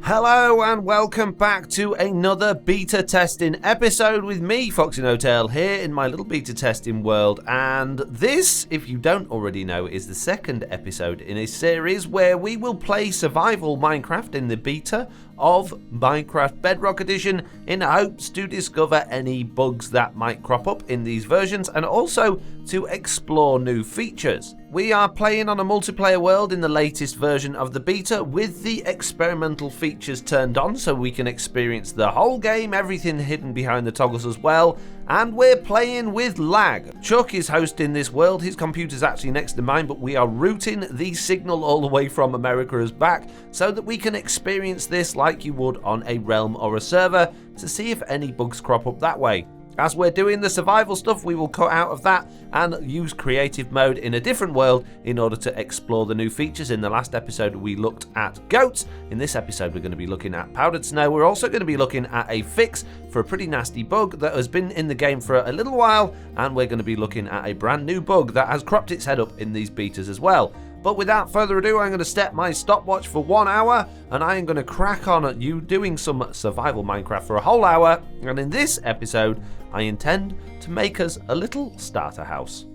Hello and welcome back to another beta testing episode with me, FoxyNoTail, here in my little beta testing world. And this, if you don't already know, is the second episode in a series where we will play survival Minecraft in the beta of Minecraft Bedrock Edition in hopes to discover any bugs that might crop up in these versions and also to explore new features. We are playing on a multiplayer world in the latest version of the beta with the experimental features turned on so we can experience the whole game, everything hidden behind the toggles as well, and we're playing with lag. Chuck is hosting this world, his computer's actually next to mine, but we are routing the signal all the way from America's back so that we can experience this like you would on a realm or a server to see if any bugs crop up that way. As we're doing the survival stuff, we will cut out of that and use creative mode in a different world in order to explore the new features. In the last episode, we looked at goats. In this episode, we're going to be looking at powdered snow. We're also going to be looking at a fix for a pretty nasty bug that has been in the game for a little while, and we're going to be looking at a brand new bug that has cropped its head up in these betas as well. But without further ado, I'm going to set my stopwatch for 1 hour, and I am going to crack on at you doing some survival Minecraft for a whole hour. And in this episode, I intend to make us a little starter house.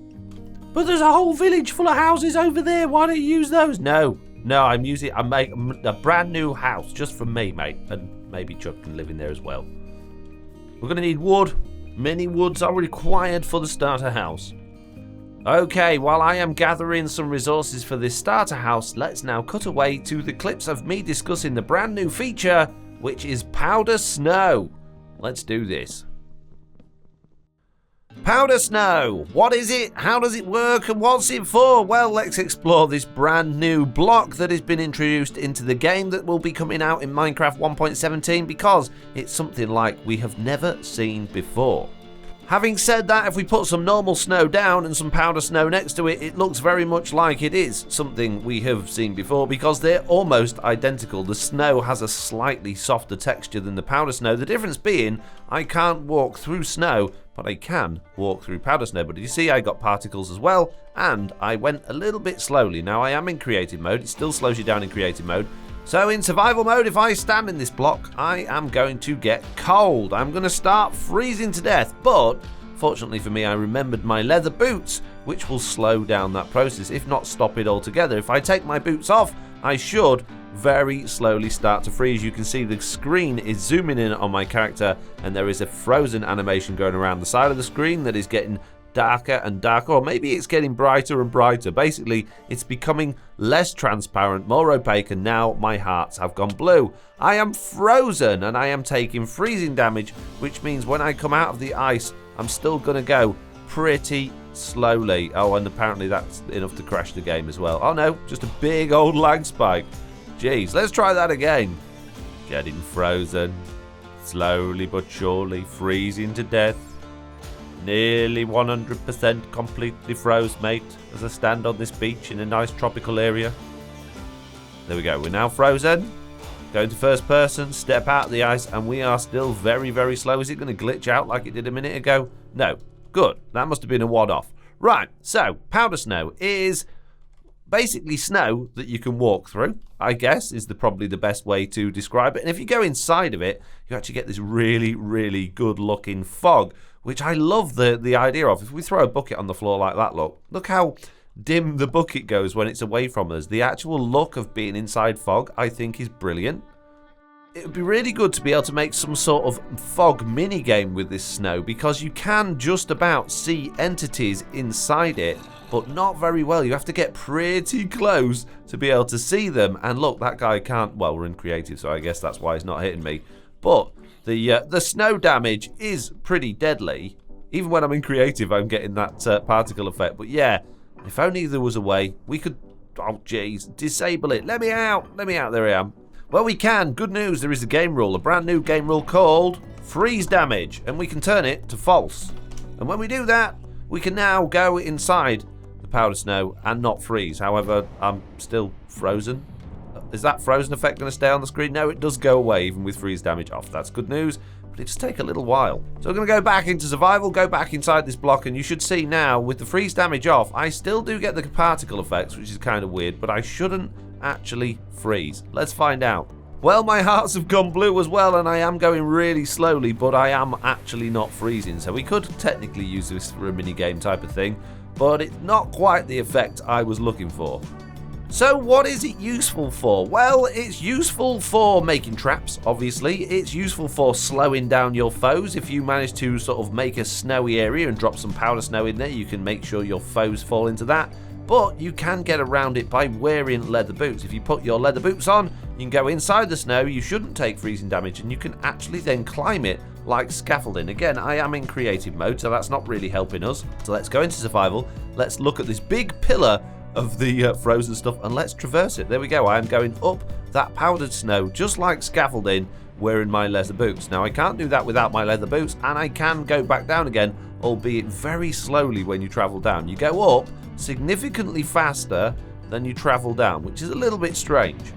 But there's a whole village full of houses over there. Why don't you use those? No, I'm making a brand new house just for me, mate, and maybe Chuck can live in there as well. We're going to need wood. Many woods are required for the starter house. Okay, while I am gathering some resources for this starter house, let's now cut away to the clips of me discussing the brand new feature, which is powder snow. Let's do this. Powder snow. What is it? How does it work? And what's it for? Well, let's explore this brand new block that has been introduced into the game that will be coming out in Minecraft 1.17 because it's something like we have never seen before. Having said that, if we put some normal snow down and some powder snow next to it, it looks very much like it is something we have seen before because they're almost identical. The snow has a slightly softer texture than the powder snow. The difference being I can't walk through snow, but I can walk through powder snow. But you see, I got particles as well, and I went a little bit slowly. Now I am in creative mode. It still slows you down in creative mode. So in survival mode, if I stand in this block, I am going to get cold. I'm going to start freezing to death, but fortunately for me, I remembered my leather boots, which will slow down that process, if not stop it altogether. If I take my boots off, I should very slowly start to freeze. You can see the screen is zooming in on my character, and there is a frozen animation going around the side of the screen that is getting darker and darker, or maybe it's getting brighter and brighter. Basically, it's becoming less transparent, more opaque, and now my hearts have gone blue. I am frozen and I am taking freezing damage, which means when I come out of the ice, I'm still going to go pretty slowly. Oh, and apparently that's enough to crash the game as well. Oh no, just a big old lag spike. Jeez, let's try that again. Getting frozen, slowly but surely freezing to death. Nearly 100% completely froze, mate, as I stand on this beach in a nice tropical area. There we go, we're now frozen. Going to first person, step out of the ice, and we are still very, very slow. Is it going to glitch out like it did a minute ago? No. Good. That must have been a one-off. Right, so powder snow is basically snow that you can walk through, I guess, is probably the best way to describe it. And if you go inside of it, you actually get this really, really good-looking fog, which I love the idea of. If we throw a bucket on the floor like that, look how dim the bucket goes when it's away from us. The actual look of being inside fog, I think, is brilliant. It would be really good to be able to make some sort of fog mini game with this snow, because you can just about see entities inside it, but not very well. You have to get pretty close to be able to see them. And look, that guy can't. Well, we're in creative, so I guess that's why he's not hitting me. But the snow damage is pretty deadly. Even when I'm in creative, I'm getting that particle effect. But yeah, if only there was a way we could, oh jeez, disable it. Let me out. There I am. Well, we can. Good news, there is a game rule, a brand new game rule called freeze damage, and we can turn it to false. And when we do that, we can now go inside the powder snow and not freeze. However, I'm still frozen. Is that frozen effect going to stay on the screen? No, it does go away even with freeze damage off. That's good news, but it does take a little while. So we're going to go back into survival, go back inside this block, and you should see now with the freeze damage off, I still do get the particle effects, which is kind of weird, but I shouldn't actually freeze. Let's find out. Well, my hearts have gone blue as well, and I am going really slowly, but I am actually not freezing. So we could technically use this for a mini-game type of thing, but it's not quite the effect I was looking for. So what is it useful for? Well, it's useful for making traps, obviously. It's useful for slowing down your foes. If you manage to sort of make a snowy area and drop some powder snow in there, you can make sure your foes fall into that. But you can get around it by wearing leather boots. If you put your leather boots on, you can go inside the snow, you shouldn't take freezing damage, and you can actually then climb it like scaffolding. Again, I am in creative mode, so that's not really helping us. So let's go into survival. Let's look at this big pillar of the frozen stuff, and let's traverse it. There we go. I am going up that powdered snow, just like scaffolding, wearing my leather boots. Now, I can't do that without my leather boots, and I can go back down again, albeit very slowly when you travel down. You go up significantly faster than you travel down, which is a little bit strange.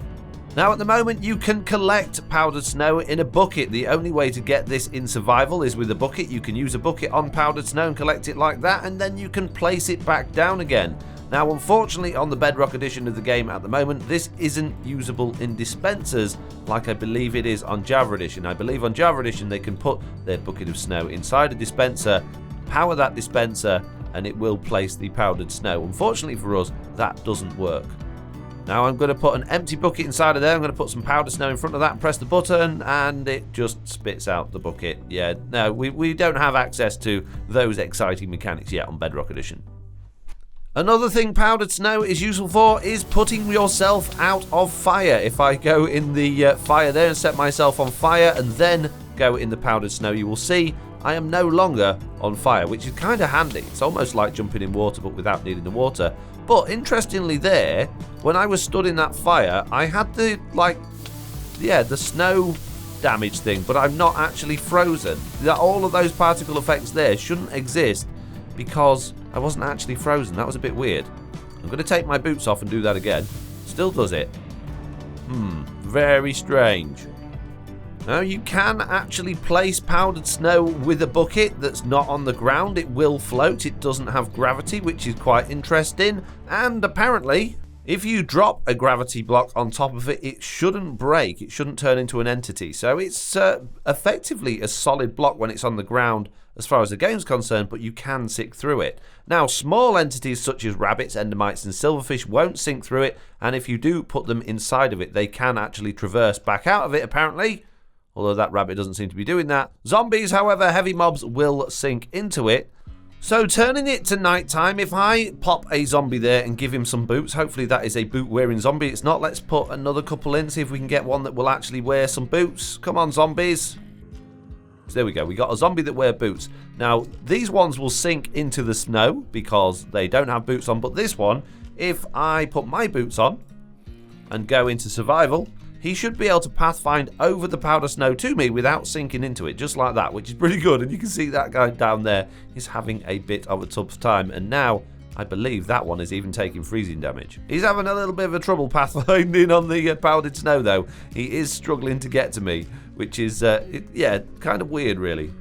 Now, at the moment, you can collect powdered snow in a bucket. The only way to get this in survival is with a bucket. You can use a bucket on powdered snow and collect it like that, and then you can place it back down again. Now, unfortunately, on the Bedrock edition of the game at the moment, this isn't usable in dispensers like I believe it is on Java edition. I believe on Java edition, they can put their bucket of snow inside a dispenser, power that dispenser, and it will place the powdered snow. Unfortunately for us, that doesn't work. Now I'm going to put an empty bucket inside of there. I'm going to put some powdered snow in front of that and press the button, and it just spits out the bucket. Yeah, no, we don't have access to those exciting mechanics yet on Bedrock edition. Another thing powdered snow is useful for is putting yourself out of fire. If I go in the fire there and set myself on fire and then go in the powdered snow, you will see I am no longer on fire, which is kind of handy. It's almost like jumping in water, but without needing the water. But interestingly there, when I was stood in that fire, I had the, the snow damage thing, but I'm not actually frozen. All of those particle effects there shouldn't exist because I wasn't actually frozen. That was a bit weird. I'm going to take my boots off and do that again. Still does it. Very strange. Now, you can actually place powdered snow with a bucket that's not on the ground. It will float. It doesn't have gravity, which is quite interesting. And apparently, if you drop a gravity block on top of it, it shouldn't break. It shouldn't turn into an entity. So it's effectively a solid block when it's on the ground as far as the game's concerned, but you can sink through it. Now, small entities such as rabbits, endermites, and silverfish won't sink through it. And if you do put them inside of it, they can actually traverse back out of it, apparently. Although that rabbit doesn't seem to be doing that. Zombies, however, heavy mobs will sink into it. So turning it to nighttime, if I pop a zombie there and give him some boots, hopefully that is a boot-wearing zombie. It's not. Let's put another couple in, see if we can get one that will actually wear some boots. Come on, zombies. So there we go. We got a zombie that wear boots. Now, these ones will sink into the snow because they don't have boots on. But this one, if I put my boots on and go into survival, he should be able to pathfind over the powder snow to me without sinking into it, just like that, which is pretty good. And you can see that guy down there is having a bit of a tough time. And now, I believe that one is even taking freezing damage. He's having a little bit of a trouble pathfinding on the powdered snow, though. He is struggling to get to me, which is, kind of weird, really.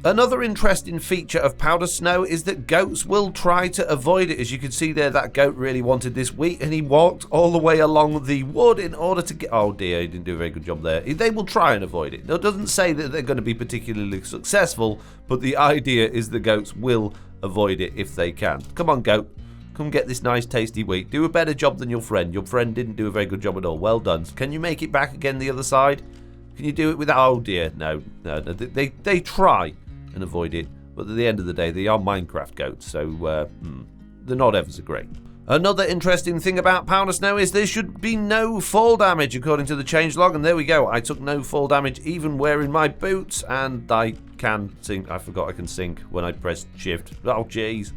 Another interesting feature of powder snow is that goats will try to avoid it. As you can see there, that goat really wanted this wheat, and he walked all the way along the wood in order to get... Oh dear, he didn't do a very good job there. They will try and avoid it. It doesn't say that they're going to be particularly successful, but the idea is the goats will avoid it if they can. Come on, goat. Come get this nice tasty wheat. Do a better job than your friend. Your friend didn't do a very good job at all. Well done. Can you make it back again the other side? Can you do it without... Oh dear, no. They try and avoid it, but at the end of the day, they are Minecraft goats, so they're not ever so great. Another interesting thing about powder snow is there should be no fall damage according to the changelog, and there we go. I took no fall damage even wearing my boots, and I can sink. I forgot I can sink when I pressed shift. Oh jeez.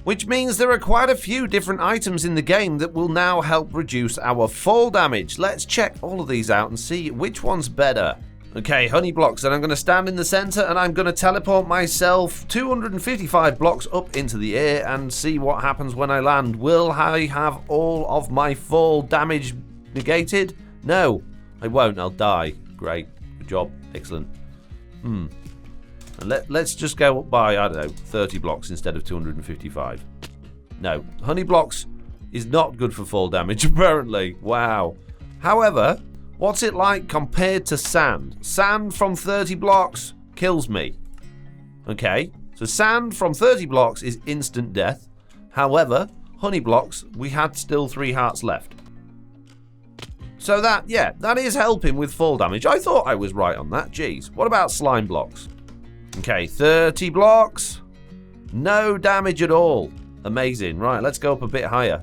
Which means there are quite a few different items in the game that will now help reduce our fall damage. Let's check all of these out and see which one's better. Okay, honey blocks, and I'm going to stand in the center and I'm going to teleport myself 255 blocks up into the air and see what happens when I land. Will I have all of my fall damage negated? No, I won't. I'll die. Great. Good job. Excellent. And let's just go up by, I don't know, 30 blocks instead of 255. No, honey blocks is not good for fall damage, apparently. Wow. However, What's it like compared to sand? Sand from 30 blocks kills me. Okay, so sand from 30 blocks is instant death. However, honey blocks, we had still 3 hearts left. So that is helping with fall damage. I thought I was right on that. Jeez. What about slime blocks? Okay, 30 blocks. No damage at all. Amazing. Right, let's go up a bit higher.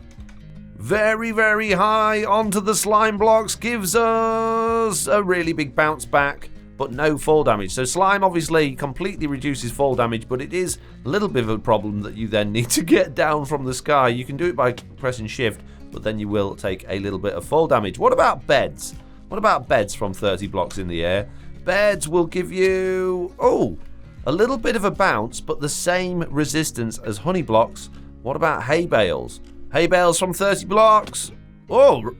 Very, very high onto the slime blocks gives us a really big bounce back, but no fall damage. So slime obviously completely reduces fall damage, but it is a little bit of a problem that you then need to get down from the sky. You can do it by pressing shift, but then you will take a little bit of fall damage. What about beds? What about beds from 30 blocks in the air? Beds will give you, a little bit of a bounce, but the same resistance as honey blocks. What about hay bales? Hay bales from 30 blocks. Oh,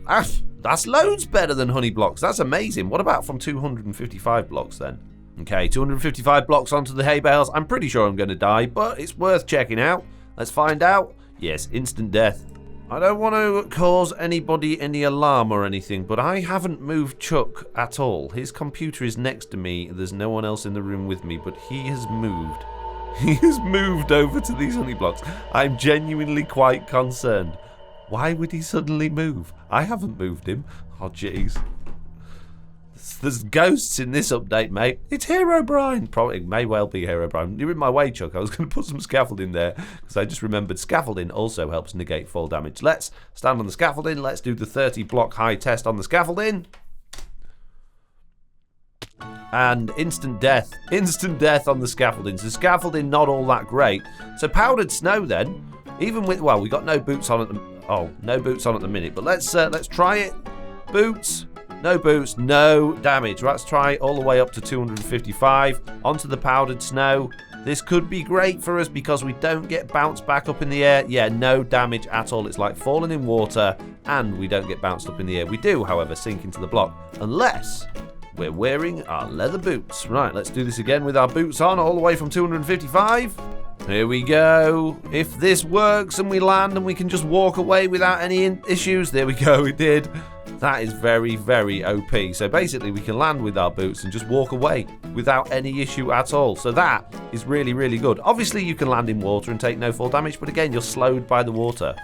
that's loads better than honey blocks. That's amazing. What about from 255 blocks then? Okay, 255 blocks onto the hay bales. I'm pretty sure I'm going to die, but it's worth checking out. Let's find out. Yes, instant death. I don't want to cause anybody any alarm or anything, but I haven't moved Chuck at all. His computer is next to me. There's no one else in the room with me, but he has moved. He has moved over to these honey blocks. I'm genuinely quite concerned. Why would he suddenly move? I haven't moved him. Oh, jeez. There's ghosts in this update, mate. It's Herobrine. Probably may well be Herobrine. You're in my way, Chuck. I was going to put some scaffolding there because I just remembered scaffolding also helps negate fall damage. Let's stand on the scaffolding. Let's do the 30 block high test on the scaffolding. And instant death. Instant death on the scaffolding. So scaffolding not all that great. So powdered snow then. Even with, well, we got no boots on at the no boots on at the minute. But let's try it. Boots. No boots, no damage. Let's try all the way up to 255 onto the powdered snow. This could be great for us because we don't get bounced back up in the air. Yeah, no damage at all. It's like falling in water and we don't get bounced up in the air. We do, however, sink into the block unless we're wearing our leather boots. Right, let's do this again with our boots on all the way from 255. Here we go. If this works and we land and we can just walk away without any issues. There we go, it did. That is very, very OP. So basically we can land with our boots and just walk away without any issue at all. So that is really, really good. Obviously you can land in water and take no fall damage, but again, you're slowed by the water.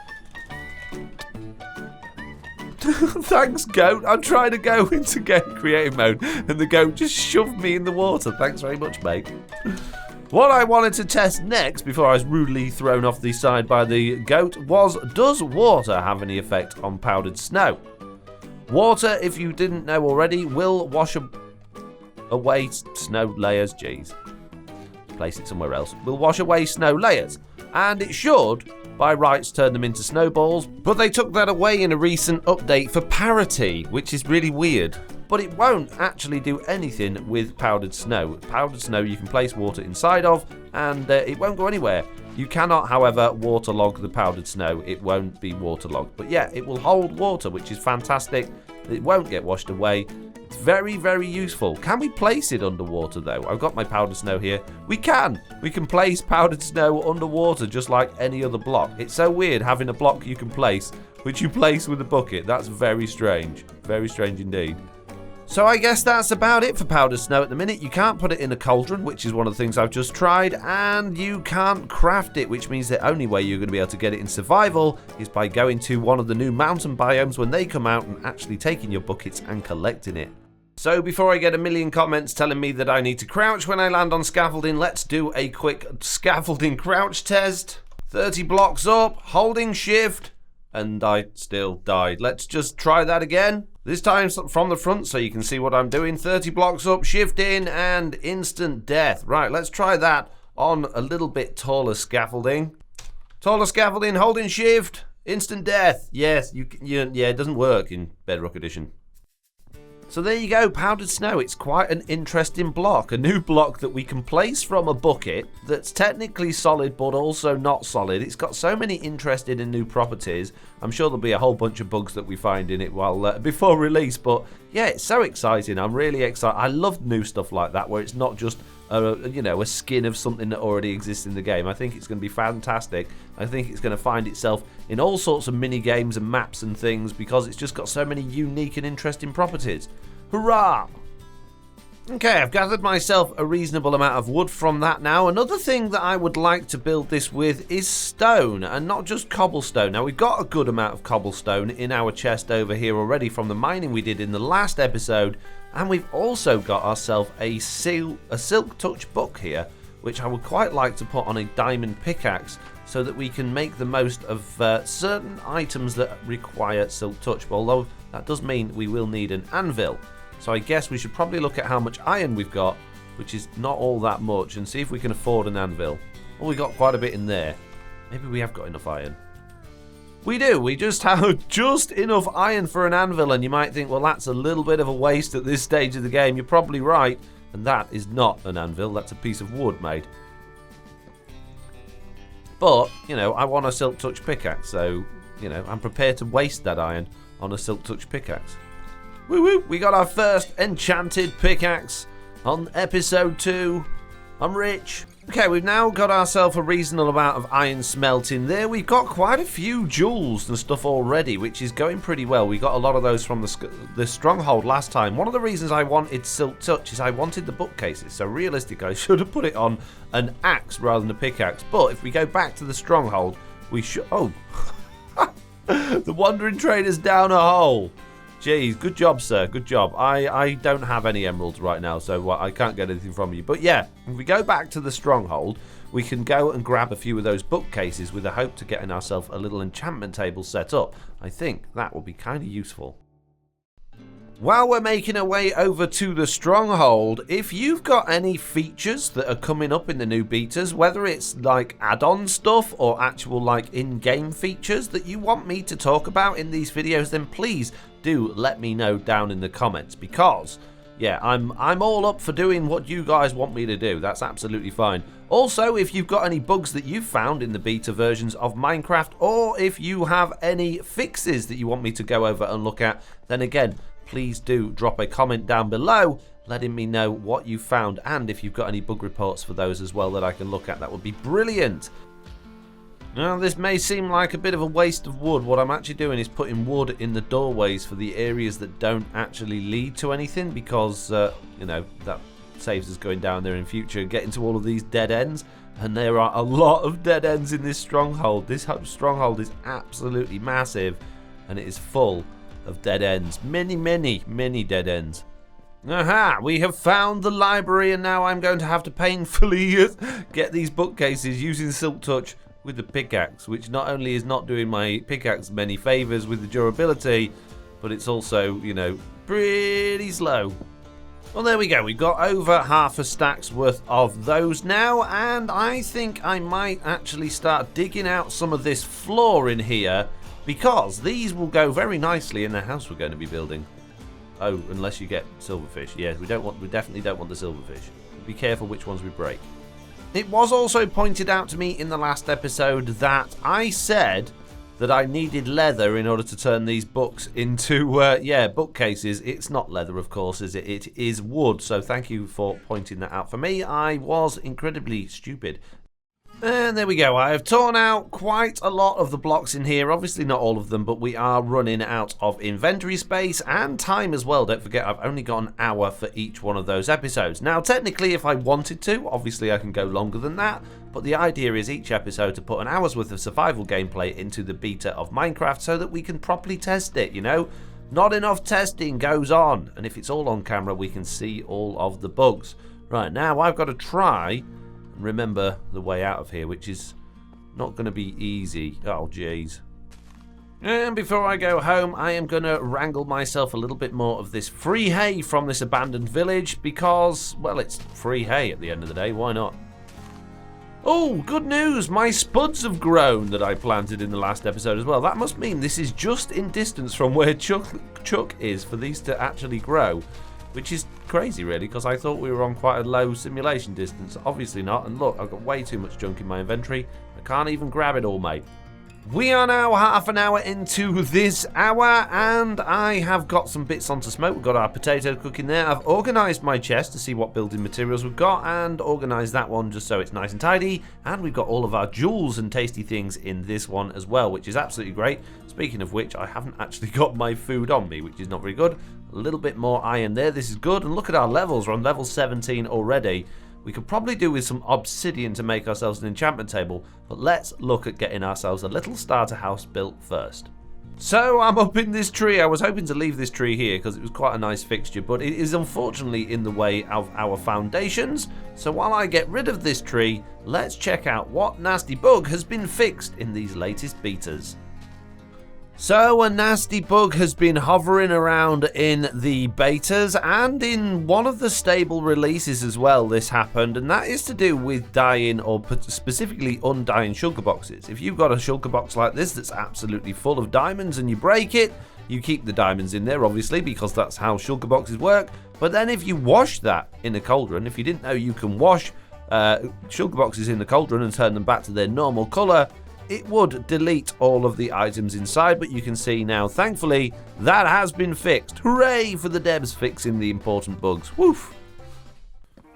Thanks, goat. I'm trying to go into game creative mode and the goat just shoved me in the water. Thanks very much, mate. What I wanted to test next, before I was rudely thrown off the side by the goat, was does water have any effect on powdered snow? Water, if you didn't know already, will wash away snow layers. Jeez. Place it somewhere else. Will wash away snow layers. And it should, by rights, turn them into snowballs. But they took that away in a recent update for parity, which is really weird. But it won't actually do anything with powdered snow. Powdered snow you can place water inside of, and it won't go anywhere. You cannot, however, waterlog the powdered snow. It won't be waterlogged. But yeah, it will hold water, which is fantastic. It won't get washed away. It's very, very useful. Can we place it underwater, though? I've got my powdered snow here. We can. We can place powdered snow underwater just like any other block. It's so weird having a block you can place, which you place with a bucket. That's very strange. Very strange indeed. So I guess that's about it for powdered snow at the minute. You can't put it in a cauldron, which is one of the things I've just tried, and you can't craft it, which means the only way you're going to be able to get it in survival is by going to one of the new mountain biomes when they come out and actually taking your buckets and collecting it. So before I get a million comments telling me that I need to crouch when I land on scaffolding, let's do a quick scaffolding crouch test. 30 blocks up, holding shift, and I still died. Let's just try that again. This time from the front so you can see what I'm doing. 30 blocks up, shift in, and instant death. Right, let's try that on a little bit taller scaffolding. Taller scaffolding, holding shift, instant death. Yes, yeah, it doesn't work in Bedrock Edition. So there you go, powdered snow. It's quite an interesting block. A new block that we can place from a bucket that's technically solid but also not solid. It's got so many interesting and new properties. I'm sure there'll be a whole bunch of bugs that we find in it before release. But yeah, it's so exciting. I'm really excited. I love new stuff like that where it's not just you know, a skin of something that already exists in the game. I think it's going to be fantastic. I think it's going to find itself in all sorts of mini games and maps and things because it's just got so many unique and interesting properties. Hurrah! Okay, I've gathered myself a reasonable amount of wood from that now. Another thing that I would like to build this with is stone, and not just cobblestone. Now, we've got a good amount of cobblestone in our chest over here already from the mining we did in the last episode, and we've also got ourselves a silk touch book here, which I would quite like to put on a diamond pickaxe so that we can make the most of certain items that require silk touch, although that does mean we will need an anvil. So I guess we should probably look at how much iron we've got, which is not all that much, and see if we can afford an anvil. Well, we got quite a bit in there. Maybe we have got enough iron. We do. We just have just enough iron for an anvil, and you might think, well, that's a little bit of a waste at this stage of the game. You're probably right, and that is not an anvil. That's a piece of wood made. But, you know, I want a silk touch pickaxe, so, you know, I'm prepared to waste that iron on a silk touch pickaxe. Woo woo! We got our first enchanted pickaxe on episode 2. I'm rich. Okay, we've now got ourselves a reasonable amount of iron smelting there. We've got quite a few jewels and stuff already, which is going pretty well. We got a lot of those from the stronghold last time. One of the reasons I wanted silk touch is I wanted the bookcases. So realistically, I should have put it on an axe rather than a pickaxe. But if we go back to the stronghold, we should... Oh! The wandering trader's down a hole. Jeez, good job, sir. Good job. I don't have any emeralds right now, so I can't get anything from you. But yeah, if we go back to the stronghold, we can go and grab a few of those bookcases with the hope to getting ourselves a little enchantment table set up. I think that will be kind of useful. While we're making our way over to the stronghold, if you've got any features that are coming up in the new betas, whether it's like add-on stuff or actual like in-game features that you want me to talk about in these videos, then please do let me know down in the comments, because yeah, I'm all up for doing what you guys want me to do. That's absolutely fine. Also, if you've got any bugs that you've found in the beta versions of Minecraft, or if you have any fixes that you want me to go over and look at, then again, please do drop a comment down below letting me know what you found, and if you've got any bug reports for those as well that I can look at, that would be brilliant. Now, this may seem like a bit of a waste of wood. What I'm actually doing is putting wood in the doorways for the areas that don't actually lead to anything, because, you know, that saves us going down there in future and getting to all of these dead ends. And there are a lot of dead ends in this stronghold. This stronghold is absolutely massive, and it is full of dead ends. Many dead ends. Aha! We have found the library, and now I'm going to have to painfully get these bookcases using silk touch with the pickaxe, which not only is not doing my pickaxe many favors with the durability, but it's also, you know, pretty slow. Well, there we go. We've got over half a stack's worth of those now, and I think I might actually start digging out some of this floor in here, because these will go very nicely in the house we're going to be building. Oh, unless you get silverfish. Yes, we definitely don't want the silverfish. Be careful which ones we break. It was also pointed out to me in the last episode that I said that I needed leather in order to turn these books into, yeah, bookcases. It's not leather, of course, is it? It is wood, so thank you for pointing that out for me. I was incredibly stupid. And there we go. I have torn out quite a lot of the blocks in here. Obviously not all of them, but we are running out of inventory space and time as well. Don't forget, I've only got an hour for each one of those episodes. Now, technically, if I wanted to, obviously I can go longer than that. But the idea is each episode to put an hour's worth of survival gameplay into the beta of Minecraft so that we can properly test it, you know? Not enough testing goes on. And if it's all on camera, we can see all of the bugs. Right, now I've got to try... remember the way out of here, which is not going to be easy. Oh, jeez. And before I go home, I am going to wrangle myself a little bit more of this free hay from this abandoned village because, well, it's free hay at the end of the day. Why not? Oh, good news. My spuds have grown that I planted in the last episode as well. That must mean this is just in distance from where Chuck is for these to actually grow. Which is crazy, really, because I thought we were on quite a low simulation distance. Obviously not. And look, I've got way too much junk in my inventory. I can't even grab it all, mate. We are now half an hour into this hour, and I have got some bits on to smoke. We've got our potato cooking there. I've organised my chest to see what building materials we've got, and organised that one just so it's nice and tidy. And we've got all of our jewels and tasty things in this one as well, which is absolutely great. Speaking of which, I haven't actually got my food on me, which is not very good. A little bit more iron there. This is good. And look at our levels. We're on level 17 already. We could probably do with some obsidian to make ourselves an enchantment table, but let's look at getting ourselves a little starter house built first. So I'm up in this tree. I was hoping to leave this tree here because it was quite a nice fixture, but it is unfortunately in the way of our foundations. So while I get rid of this tree, let's check out what nasty bug has been fixed in these latest betas. So a nasty bug has been hovering around in the betas and in one of the stable releases as well. This happened, and that is to do with dying, or specifically undying shulker boxes. If you've got a shulker box like this that's absolutely full of diamonds and you break it, you keep the diamonds in there obviously because that's how shulker boxes work. But then if you wash that in a cauldron, if you didn't know you can wash shulker boxes in the cauldron and turn them back to their normal colour, it would delete all of the items inside, but you can see now, thankfully, that has been fixed. Hooray for the devs fixing the important bugs. Woof.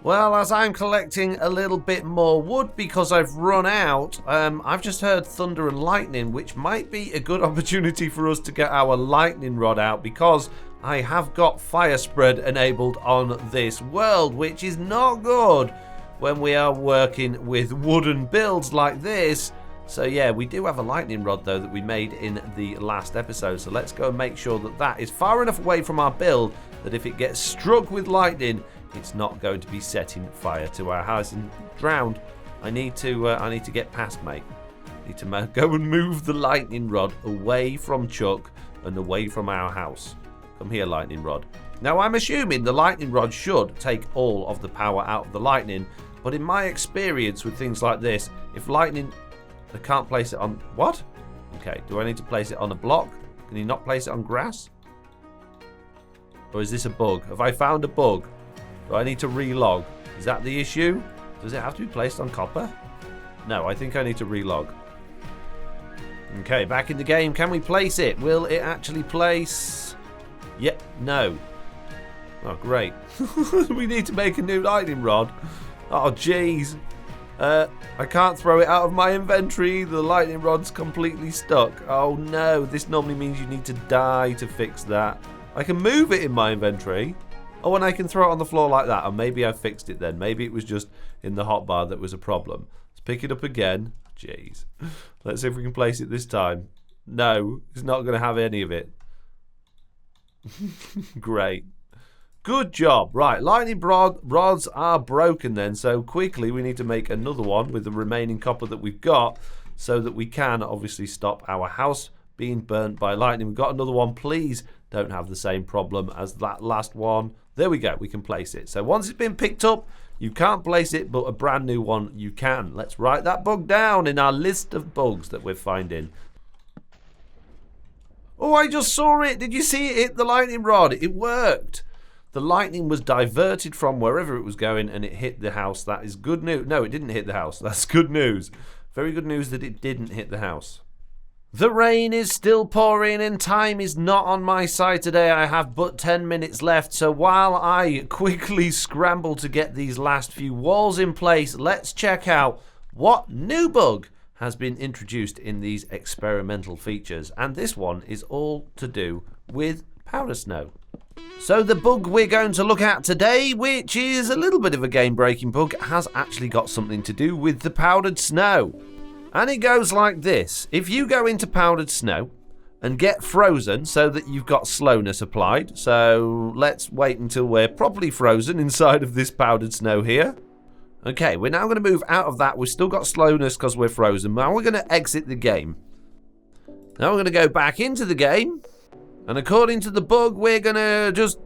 Well, as I'm collecting a little bit more wood because I've run out, I've just heard thunder and lightning, which might be a good opportunity for us to get our lightning rod out because I have got fire spread enabled on this world, which is not good when we are working with wooden builds like this. So yeah, we do have a lightning rod though that we made in the last episode. So let's go and make sure that that is far enough away from our build that if it gets struck with lightning, it's not going to be setting fire to our house and drowned. I need to get past, mate. I need to go and move the lightning rod away from Chuck and away from our house. Come here, lightning rod. Now I'm assuming the lightning rod should take all of the power out of the lightning, but in my experience with things like this, if lightning... I can't place it on... What? Okay, do I need to place it on a block? Can you not place it on grass? Or is this a bug? Have I found a bug? Do I need to relog? Is that the issue? Does it have to be placed on copper? No, I think I need to relog. Okay, back in the game. Can we place it? Will it actually place... Yep, no. Oh, great. We need to make a new lightning rod. Oh, jeez. I can't throw it out of my inventory. The lightning rod's completely stuck. Oh no, this normally means you need to die to fix that. I can move it in my inventory. Oh, and I can throw it on the floor like that. And maybe I fixed it then. Maybe it was just in the hotbar that was a problem. Let's pick it up again. Jeez. Let's see if we can place it this time. No, it's not going to have any of it. Great. Good job. Right, lightning rods are broken then, so quickly we need to make another one with the remaining copper that we've got so that we can obviously stop our house being burnt by lightning. We've got another one. Please don't have the same problem as that last one. There we go. We can place it. So once it's been picked up, you can't place it, but a brand new one you can. Let's write that bug down in our list of bugs that we're finding. Oh, I just saw it. Did you see it hit the lightning rod? It worked. The lightning was diverted from wherever it was going and it hit the house. That is good news. No, it didn't hit the house. That's good news. Very good news that it didn't hit the house. The rain is still pouring and time is not on my side today. I have but 10 minutes left. So while I quickly scramble to get these last few walls in place, let's check out what new bug has been introduced in these experimental features. And this one is all to do with powder snow. So the bug we're going to look at today, which is a little bit of a game-breaking bug, has actually got something to do with the powdered snow. And it goes like this. If you go into powdered snow and get frozen so that you've got slowness applied, so let's wait until we're properly frozen inside of this powdered snow here. Okay, we're now going to move out of that. We've still got slowness because we're frozen. Now we're going to exit the game. Now we're going to go back into the game. And according to the bug, we're going to just,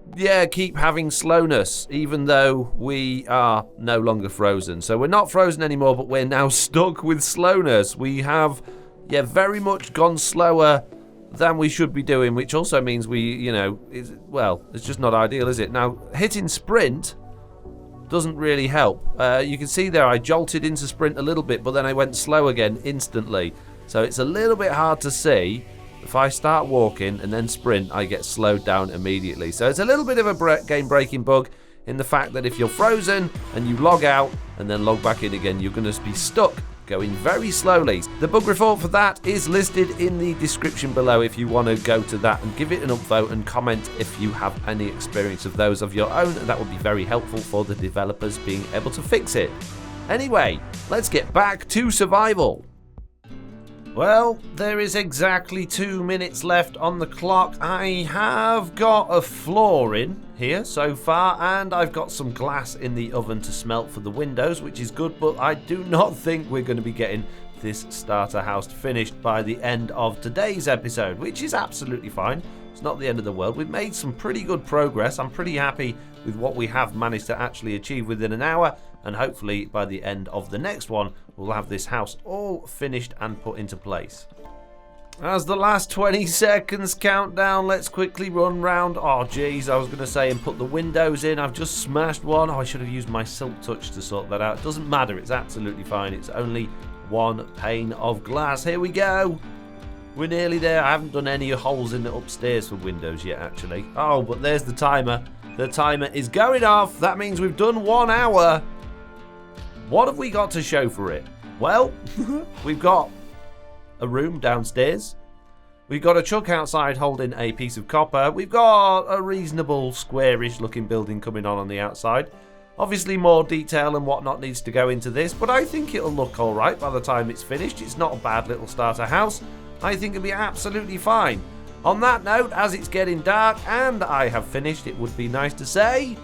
keep having slowness, even though we are no longer frozen. So we're not frozen anymore, but we're now stuck with slowness. We have, very much gone slower than we should be doing, which also means we, it's just not ideal, is it? Now, hitting sprint doesn't really help. You can see there I jolted into sprint a little bit, but then I went slow again instantly. So it's a little bit hard to see. If I start walking and then sprint, I get slowed down immediately. So it's a little bit of a game-breaking bug in the fact that if you're frozen and you log out and then log back in again, you're going to be stuck going very slowly. The bug report for that is listed in the description below if you want to go to that and give it an upvote and comment if you have any experience of those of your own. That would be very helpful for the developers being able to fix it. Anyway, let's get back to survival. Well, there is exactly 2 minutes left on the clock. I have got a floor in here so far, and I've got some glass in the oven to smelt for the windows, which is good, but I do not think we're going to be getting this starter house finished by the end of today's episode, which is absolutely fine. It's not the end of the world. We've made some pretty good progress. I'm pretty happy with what we have managed to actually achieve within an hour, and hopefully by the end of the next one, we'll have this house all finished and put into place. As the last 20 seconds count down, let's quickly run round. Oh, geez, I was going to say and put the windows in. I've just smashed one. Oh, I should have used my silk touch to sort that out. It doesn't matter. It's absolutely fine. It's only one pane of glass. Here we go. We're nearly there. I haven't done any holes in the upstairs for windows yet, actually. Oh, but there's the timer. The timer is going off. That means we've done 1 hour. What have we got to show for it? Well, we've got a room downstairs. We've got a chuck outside holding a piece of copper. We've got a reasonable squarish looking building coming on the outside. Obviously more detail and whatnot needs to go into this, but I think it'll look alright by the time it's finished. It's not a bad little starter house. I think it'll be absolutely fine. On that note, as it's getting dark and I have finished, it would be nice to say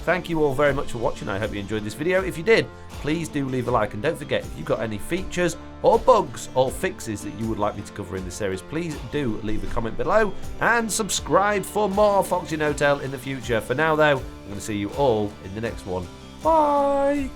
thank you all very much for watching. I hope you enjoyed this video. If you did, please do leave a like, and don't forget, if you've got any features or bugs or fixes that you would like me to cover in this series, please do leave a comment below and subscribe for more FoxyNoTail in the future. For now though, I'm going to see you all in the next one. Bye!